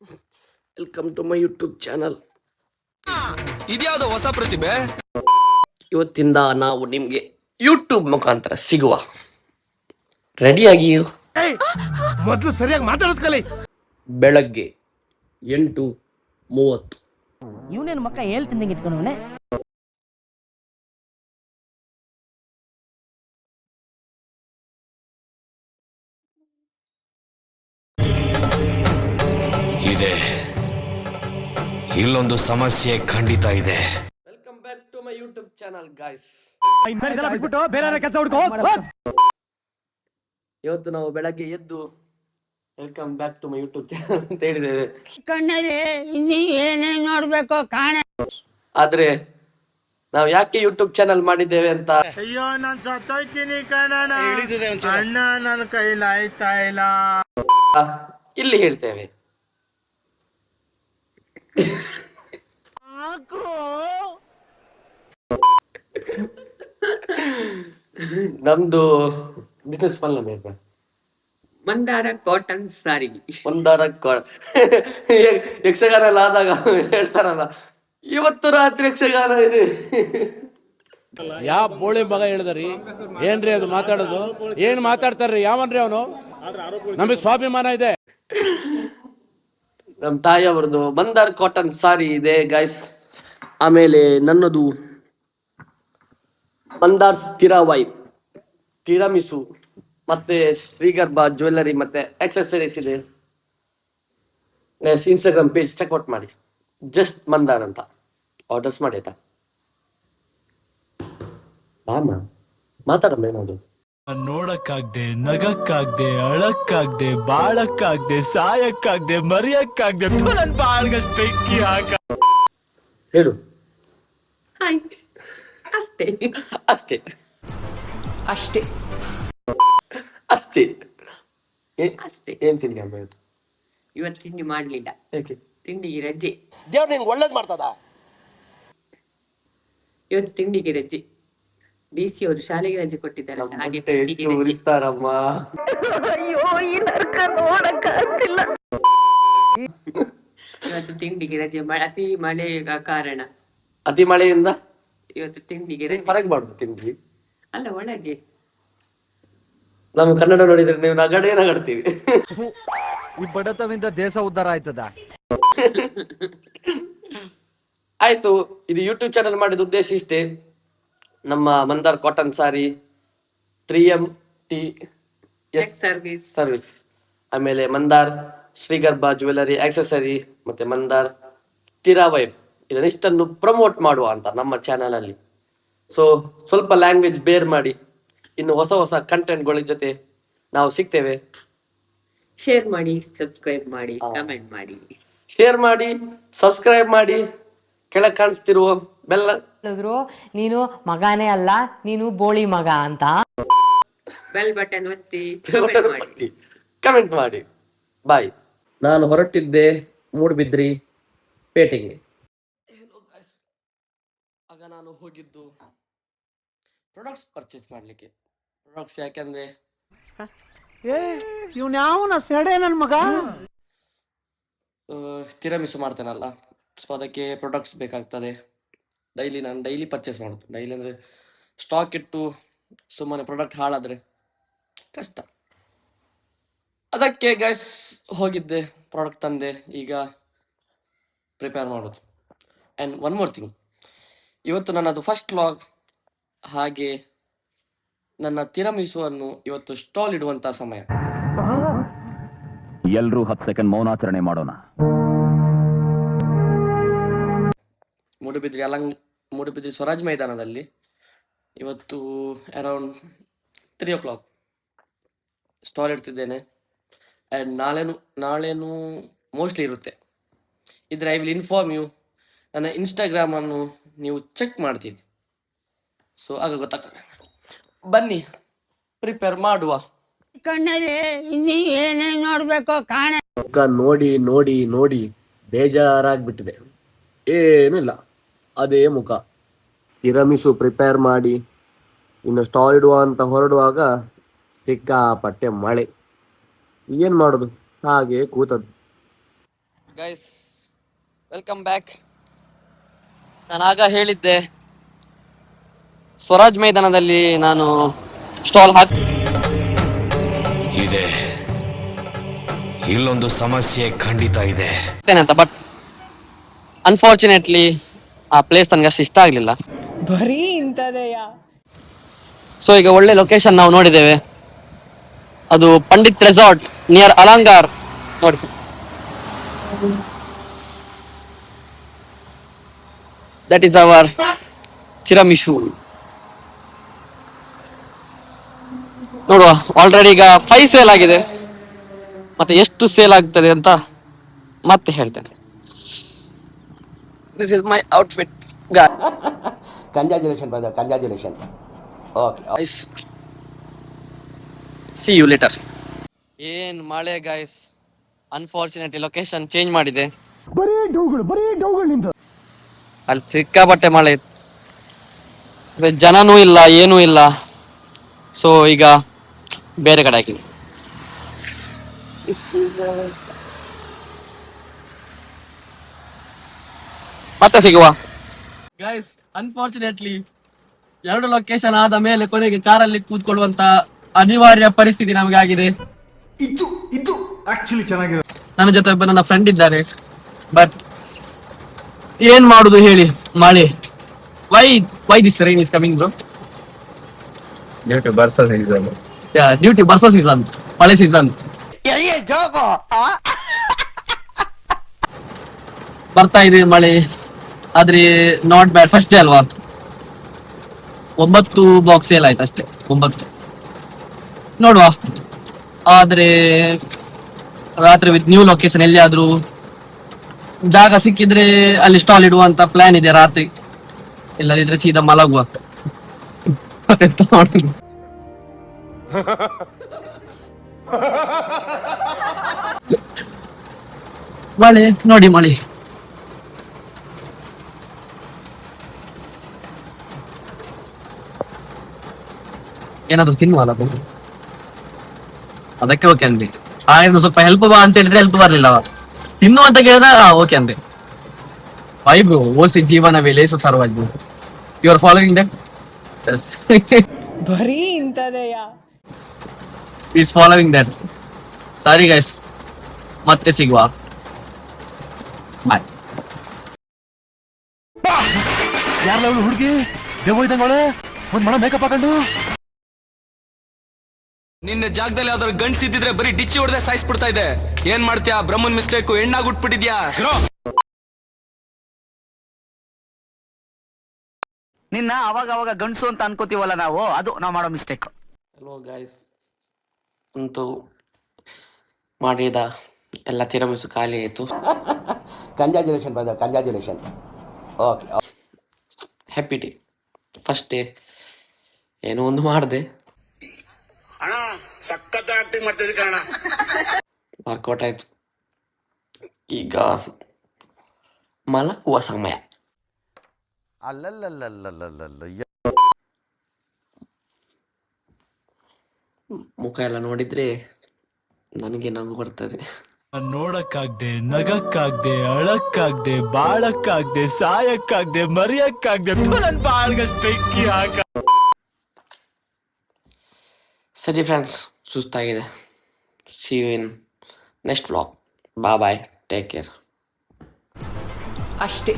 Welcome to my YouTube channel. ಇದ್ಯಾವುದೋ ಹೊಸ ಪ್ರತಿಭೆ. ಇವತ್ತಿಂದ ನಾವು ನಿಮಗೆ ಯೂಟ್ಯೂಬ್ ಮುಖಾಂತರ ಸಿಗುವ. ರೆಡಿಯಾಗಿ ಮೊದಲು ಸರಿಯಾಗಿ ಮಾತಾಡೋದು ಕಲಿ. ಬೆಳಗ್ಗೆ 8:30. ಇವನೇನು ಮಕ್ಕ ಹೇಳ್ತಿದ್ದಂಗೆ ಇಟ್ಕೊಂಡವನೆ. ಇದೆ, ಇಲ್ಲೊಂದು ಸಮಸ್ಯೆ ಖಂಡಿತ ಇದೆ. Welcome back to my YouTube channel guys. ಇವತ್ತು ನಾವು ಬೆಳಗ್ಗೆ ಎದ್ದು welcome back to my YouTube channel ಅಂತ ಹೇಳಿದ್ದೇವೆ. ಕಣ್ಣಲ್ಲಿ ಇನ್ನೀ ಏನೇನ್ ನೋಡ್ಬೇಕು ಕಾಣ. ಆದ್ರೆ ನಾವು ಯಾಕೆ ಯೂಟ್ಯೂಬ್ ಚಾನಲ್ ಮಾಡಿದ್ದೇವೆ ಅಂತ, ಅಯ್ಯೋ ನಾನ್ ಸತ್ತೋಯ್ತೀನಿ ಕಣಣ್ಣ, ಅಣ್ಣ ನನ್ನ ಕೈಲಾಯ್ತಾ ಇಲ್ಲ, ಇಲ್ಲಿ ಹೇಳ್ತೇವೆ. ನಮ್ದು ಬಿಸ್ನೆಸ್ ಫಲ ಬೇಕು. ಮಂದಾರ ಕಾಟನ್ ಸಾರಿ, ಮಂದಾರ ಯಕ್ಷಗಾನ ಎಲ್ಲ ಆದಾಗ ಹೇಳ್ತಾರಲ್ಲ, ಇವತ್ತು ರಾತ್ರಿ ಯಕ್ಷಗಾನ ಇದೆ. ಯಾವ ಬೋಳಿ ಮಗ ಹೇಳಿದ್ರಿ? ಏನ್ರಿ ಅದು ಮಾತಾಡೋದು? ಏನ್ ಮಾತಾಡ್ತಾರ್ರಿ? ಯಾವನ್ರಿ ಅವನು? ನಮಗ್ ಸ್ವಾಭಿಮಾನ ಇದೆ. ನಮ್ ತಾಯಿಯವ್ರದ್ದು ಮಂದಾರ್ ಕಾಟನ್ ಸಾರಿ ಇದೆ ಗೈಸ್. ಆಮೇಲೆ ನನ್ನದು ಮಂದಾರ್ ತಿರಾಮಿಸು ಮತ್ತೆ ಶ್ರೀಗರ್ಭ ಜ್ಯುವೆಲ್ಲರಿ ಮತ್ತೆ ಆಕ್ಸೆಸರೀಸ್ ಇದೆ. ಇನ್ಸ್ಟಾಗ್ರಾಮ್ ಪೇಜ್ ಚೆಕ್ಔಟ್ ಮಾಡಿ, ಜಸ್ಟ್ ಮಂದಾರ್ ಅಂತ ಆರ್ಡರ್ಸ್ ಮಾಡಿ ಆಯ್ತಾ. ಮಾತಾಡಮ್ಮ ಏನಾದ್ರು. ನೋಡಕ್ಕಾಗ್ದೆ, ನಗಕ್ಕಾಗ್ದೆ, ಅಳಕ್ಕಾಗ್ದೆ, ಬಾಳಕ್ಕಾಗ್ದೆ, ಸಾಯಕ್ಕಾಗ್ದೆ, ಮರಿಯಕ್ಕಾಗ್ದೆ, ನನ್ ಬಾಳ್ಗಷ್ಟು ಬೆಂಕಿ ಹಾಕ. ಹೇಳು. ಅಷ್ಟೇ ಅಷ್ಟೇ ಅಷ್ಟೇ ಅಷ್ಟೇ. ಅಷ್ಟೇ. ಏನ್ ತಿಂಡಿ ಅಮ್ಮ ಇವತ್ತು? ಇವತ್ತು ತಿಂಡಿ ಮಾಡ್ಲಿಲ್ಲ. ಯಾಕೆ? ತಿಂಡಿಗೆ ರಜೆ. ದೇವ್ರು ನಿಂಗೆ ಒಳ್ಳೇದ್ ಮಾಡ್ತದ. ಇವತ್ತು ತಿಂಡಿಗೆ ರಜೆ. DC ಅವರು ಶಾಲೆಗೆ ರಜೆ ಕೊಟ್ಟಿದ್ದಾರಲ್ಲ, ಹಾಗೆ ತಿಂಡಿಗೆ ರಜೆ. ಉರಿಸ್ತಾರಮ್ಮ. ಇವತ್ತು ತಿಂಡಿಗೆ ರಜೆ. ಅತಿ ಮಳೆ ಕಾರಣ, ಅತಿ ಮಳೆಯಿಂದ ಇವತ್ತು ತಿಂಡಿಗೆ ರಜೆ. ಹೊರಗೆ ಮಾಡುದು ತಿಂಡಿ ಅಲ್ಲ, ಒಳಗೆ. ನಮ್ಮ ಕನ್ನಡ ನೋಡಿದ್ರೆ ನೀವು ನಗಡ್ತೀವಿ. ಈ ಬಡತವಿಂದ ದೇಶ ಉದ್ಧಾರ ಆಯ್ತದ. ಆಯ್ತು, ಇದು ಯೂಟ್ಯೂಬ್ ಚಾನಲ್ ಮಾಡಿದ ಉದ್ದೇಶ ಇಷ್ಟೇ. ನಮ್ಮ ಮಂದಾರ್ ಕಾಟನ್ ಸಾರಿ, 3MT ಸರ್ವಿಸ್, ಆಮೇಲೆ ಮಂದಾರ್ ಶ್ರೀಗರ್ಭ ಜ್ಯುವೆಲ್ಲರಿ ಆಕ್ಸೆಸರಿ, ಮತ್ತೆ ಮಂದಾರ್ ತಿರಾವೈಬ್, ಇದನ್ನಿಷ್ಟನ್ನು ಪ್ರಮೋಟ್ ಮಾಡುವ ಅಂತ ನಮ್ಮ ಚಾನಲ್ ಅಲ್ಲಿ. ಸೊ ಸ್ವಲ್ಪ ಲ್ಯಾಂಗ್ವೇಜ್ ಬೇರ್ ಮಾಡಿ, ಇನ್ನು ಹೊಸ ಹೊಸ ಕಂಟೆಂಟ್ಗಳ ಜೊತೆ ನಾವು ಸಿಗ್ತೇವೆ. ಶೇರ್ ಮಾಡಿ, ಸಬ್ಸ್ಕ್ರೈಬ್ ಮಾಡಿ, ಕಮೆಂಟ್ ಮಾಡಿ. ಶೇರ್ ಮಾಡಿ, ಸಬ್ಸ್ಕ್ರೈಬ್ ಮಾಡಿ, ಕೆಳಗೆ ಕಾಣಿಸ್ತಿರುವ ಬೆಲ್ಲ. ನೀನು ಮಗನೇ ಅಲ್ಲ, ನೀನು ಬೋಳಿ ಮಗ ಅಂತ ಬೆಲ್ ಬಟನ್ ಒತ್ತಿ, ಕಮೆಂಟ್ ಮಾಡಿ. ಬಾಯ್. ನಾನು ಹೊರಟಿದ್ದೆ ಮೂಡ್ಬಿದ್ರಿ ಪೇಟೆಗೆ. ಆಗ ನಾನು ಹೋಗಿದ್ದು ಪ್ರಾಡಕ್ಟ್ಸ್ ಪರ್ಚೇಸ್ ಮಾಡ್ಲಿಕ್ಕೆ. ಪ್ರಾಡಕ್ಟ್ಸ್ ಯಾಕೆಂದ್ರೆ ಇವ್ನ ಯಾವನ ಸೆಡೆ ನನ್ ಮಗ ತಿರಮಿಸು ಮಾಡ್ತೇನಲ್ಲ, ಸೊ ಅದಕ್ಕೆ ಪ್ರಾಡಕ್ಟ್ಸ್ ಬೇಕಾಗ್ತದೆ. ನಾನು ಡೈಲಿ ಪರ್ಚೇಸ್ ಮಾಡೋದು. ಡೈಲಿ ಅಂದರೆ ಸ್ಟಾಕ್ ಇಟ್ಟು ಸುಮ್ಮನೆ ಪ್ರಾಡಕ್ಟ್ ಹಾಳಾದರೆ ಕಷ್ಟ. ಅದಕ್ಕೆ ಗೈಸ್ ಹೋಗಿದ್ದೆ, ಪ್ರಾಡಕ್ಟ್ ತಂದೆ, ಈಗ ಪ್ರಿಪೇರ್ ಮಾಡೋದು. ಆ್ಯಂಡ್ ಒನ್ ಮೋರ್ ಥಿಂಗ್, ಇವತ್ತು ನನ್ನದು ಫಸ್ಟ್ ವ್ಲಾಗ್. ಹಾಗೆ ನನ್ನ ತಿರಮಿಸುವನ್ನು ಇವತ್ತು ಸ್ಟಾಲ್ ಇಡುವಂಥ ಸಮಯ. ಎಲ್ಲರೂ 10 ಸೆಕೆಂಡ್ ಮೌನಾಚರಣೆ ಮಾಡೋಣ. ಮೂಡುಬಿದ್ರಿ ಸ್ವರಾಜ್ ಮೈದಾನದಲ್ಲಿ ಇವತ್ತು ಅರೌಂಡ್ 3 o'clock ಸ್ಟಾಲ್ ಇಡ್ತಿದ್ದೇನೆ. ಆ್ಯಂಡ್ ನಾಳೆನೂ ಮೋಸ್ಟ್ಲಿ ಇರುತ್ತೆ. ಇದ್ರೆ ಐ ವಿಲ್ ಇನ್ಫಾರ್ಮ್ ಯು. ನನ್ನ ಇನ್ಸ್ಟಾಗ್ರಾಮನ್ನು ನೀವು ಚೆಕ್ ಮಾಡ್ತೀವಿ, ಸೊ ಆಗ ಗೊತ್ತಾಗ್ತದೆ. ಬನ್ನಿ ಪ್ರಿಪೇರ್ ಮಾಡುವ. ಕಣ್ಣಲ್ಲಿ ಇನ್ನೀ ಏನೇನ್ ನೋಡ್ಬೇಕು ಕಾಣ. ನೋಡಿ ನೋಡಿ ನೋಡಿ ಬೇಜಾರಾಗ್ಬಿಟ್ಟಿದೆ. ಏನೂ ಇಲ್ಲ, ಅದೇ ಮುಖ. ತಿರಮಿಸು ಪ್ರಿಪೇರ್ ಮಾಡಿ ಇನ್ನು ಸ್ಟಾಲ್ ಇಡುವ ಅಂತ ಹೊರಡುವಾಗ ಸಿಕ್ಕಾಪಟ್ಟೆ ಮಳೆ. ಏನು ಮಾಡೋದು, ಹಾಗೆ ಕೂತದ್ದು. Guys, welcome back. ನಾನು ಆಗ ಹೇಳಿದ್ದೆ, ಸ್ವರಾಜ್ ಮೈದಾನದಲ್ಲಿ ನಾನು ಸ್ಟಾಲ್ ಇದೆ. ಇಲ್ಲೊಂದು ಸಮಸ್ಯೆ ಖಂಡಿತ ಇದೆ. ಹಾಕ್ತೇನೆ ಅಂತ. ಬಟ್ ಅನ್ಫಾರ್ಚುನೇಟ್ಲಿ ಆ ಪ್ಲೇಸ್ ನನಗೆ ಅಷ್ಟು ಇಷ್ಟ ಆಗಲಿಲ್ಲ. ಬರೀ ಇಂಥದೆಯಾ? ಸೊ ಈಗ ಒಳ್ಳೆ ಲೊಕೇಶನ್ ನಾವು ನೋಡಿದ್ದೇವೆ. ಅದು ಪಂಡಿತ್ ರೆಸಾರ್ಟ್ ನಿಯರ್ ಅಲಂಗಾರ್. ನೋಡಿ, ದಟ್ ಈಸ್ ಅವರ್ ತಿರಮಿಸು. ನೋಡುವ, ಆಲ್ರೆಡಿ ಈಗ 5 ಸೇಲ್ ಆಗಿದೆ. ಮತ್ತೆ ಎಷ್ಟು ಸೇಲ್ ಆಗ್ತದೆ ಅಂತ ಮತ್ತೆ ಹೇಳ್ತೇನೆ. This is my outfit. Congratulation brother, congratulation. Okay, see you later. ಏನ್ ಮಳೆ ಗಾಯ್ಸ್, ಅನ್ಫಾರ್ಚುನೇಟ್ಲಿ ಲೊಕೇಶನ್ ಚೇಂಜ್ ಮಾಡಿದೆ. ಅಲ್ಲಿ ಸಿಕ್ಕಾಪಟ್ಟೆ ಮಳೆ ಇತ್ತು, ಜನನೂ ಇಲ್ಲ, ಏನೂ ಇಲ್ಲ. ಸೊ ಈಗ ಬೇರೆ ಕಡೆ ಹಾಕಿದ್ವಿ. ಮತ್ತೆ ಸಿಗುವ ಗೈಸ್. ಅನ್ಫಾರ್ಚುನೇಟ್ಲಿ 2 ಲೊಕೇಶನ್ ಆದ ಮೇಲೆ ಕೊನೆಗೆ ಕಾರಲ್ಲಿ ಕೂತ್ಕೊಳ್ಳುವಂತ ಅನಿವಾರ್ಯ ಪರಿಸ್ಥಿತಿ ನಮಗೆ ಆಗಿದೆ. ಇದು ಆಕ್ಚುಲಿ ಚೆನ್ನಾಗಿರೋ. ನನ್ನ ಜೊತೆ ಒಬ್ಬ ನನ್ನ ಫ್ರೆಂಡ್ ಇದ್ದಾರೆ. ಬಟ್ ಏನ್ ಮಾಡುದು ಹೇಳಿ, ಮಳೆ. Why this rain is coming bro? Due to ಬರ್ಸಾ ಸೀಸನ್, ಮಳೆ ಸೀಸನ್ ಬರ್ತಾ ಇದೆ ಮಳೆ. ಆದ್ರೆ ನಾಟ್ ಬ್ಯಾಡ್. ಫಸ್ಟ್ ಡೇ ಅಲ್ವಾ, 9 ಬಾಕ್ಸ್ ಸೇಲ್ ಆಯ್ತು ಅಷ್ಟೇ, 9. ನೋಡುವ, ಆದ್ರೆ ರಾತ್ರಿ ವಿತ್ ನ್ಯೂ ಲೊಕೇಶನ್ ಎಲ್ಲಿಯಾದ್ರೂ ಜಾಗ ಸಿಕ್ಕಿದ್ರೆ ಅಲ್ಲಿ ಸ್ಟಾಲ್ ಇಡುವಂತ ಪ್ಲಾನ್ ಇದೆ ರಾತ್ರಿ. ಇಲ್ಲದಿದ್ರೆ ಸೀದಾ ಮಲಗುವ. ಮತ್ತೆಂತ ಮಾಡುದು? ಮಳೆ ನೋಡಿ, ಮಳೆ. ಏನಾದ್ರು ತಿನ್ನುವಲ್ಲ, ಅದಕ್ಕೆ ಓಕೆ ಅಂದೆ. ಹಾಗೆ ಸ್ವಲ್ಪ ಹೆಲ್ಪ್ ಬಾ ಅಂತ ಹೇಳಿದ್ರೆ ಹೆಲ್ಪ್ ಬರ್ಲಿಲ್ಲ. ತಿನ್ನು ಅಂತ ಕೇಳಿದ್ರೆ ಓಕೆ ಅಂದೆ. ವೈ ಬ್ರೋ, ಓಸಿ ಜೀವನವೇ ಲೇಸು ಸರ್ವಾಜ್. You are following that? ಬರೀ ಇಂಥದೆಯಾ? Is following that. Sorry guys, ಮತ್ತೆ ಸಿಗುವ. ಬಾಯ್. ಯಾರಲ್ಲ ಅವಳು ಹುಡುಗಿ ದೇವ ಇದ್ದಂಗವಳೆ, ಒಂದ್ ಮಣ ಮೇಕಪ್ ಹಾಕೊಂಡು. ನಿನ್ನ ಜಾಗದಲ್ಲಿ ಯಾವ್ದಾದ್ರು ಗಂಡ್ಸ್ ಇದ್ದಿದ್ರೆ ಬರೀ ಡಿಚ್ಚಿ ಹೊಡೆದೇ ಸಾಯಿಸ್ಬಿಡ್ತಾ ಇದೆ. ಏನ್ ಮಾಡ್ತೀಯಾ? ಬ್ರಹ್ಮನ್ ಮಿಸ್ಟೇಕು, ಹೆಣ್ಣಾಗ್ಬಿಟ್ಬಿಟ್ಟಿದ್ಯಾ. ನಿನ್ನ ಅವಾಗ ಗಂಡಸು ಅಂತ ಅನ್ಕೋತೀವಲ್ಲ ನಾವು, ಅದು ನಾವು ಮಾಡೋ ಮಿಸ್ಟೇಕ್. ಹಲೋ ಗೈಸ್, ಅಂತೂ ಮಾಡಿದ ಎಲ್ಲ ತಿರಮಿಸು ಖಾಲಿ ಆಯಿತು. Congratulation brother, congratulation. Okay, happy day. First day ಏನೋ ಒಂದು ಮಾಡಿದೆ, ಅಣ್ಣ ಸಖತ್ ಆಕ್ಟಿಂಗ್ ಮಾಡ್ತಿದ್ದೆ ಕಣ. ವರ್ಕೌಟ್ ಆಯ್ತು. ಈಗ ಮಲಗುವ ಸಮಯ. ಮುಖ ಎಲ್ಲ ನೋಡಿದ್ರೆ ನನಗೆ ನಗು ಬರ್ತದೆ. ನೋಡಕ್ಕಾಗ್ದೆ, ನಗಕ್ಕಾಗ್ದೆ, ಅಳಕ್ಕಾಗ್ದೆ, ಬಾಳಕ್ಕಾಗ್ದೆ, ಸಾಯಕ್ಕಾಗ್ದೆ, ಮರಿಯಕ್ಕಾಗ್ದೆ, ನನ್ ಬಾಳ್ಗಷ್ಟು ಬೆಂಕಿ ಹಾಕ. ಸರಿ ಫ್ರೆಂಡ್ಸ್, ಸುಸ್ತಾಗಿದೆ. See you in next vlog. Bye, take care. ಅಷ್ಟೇ.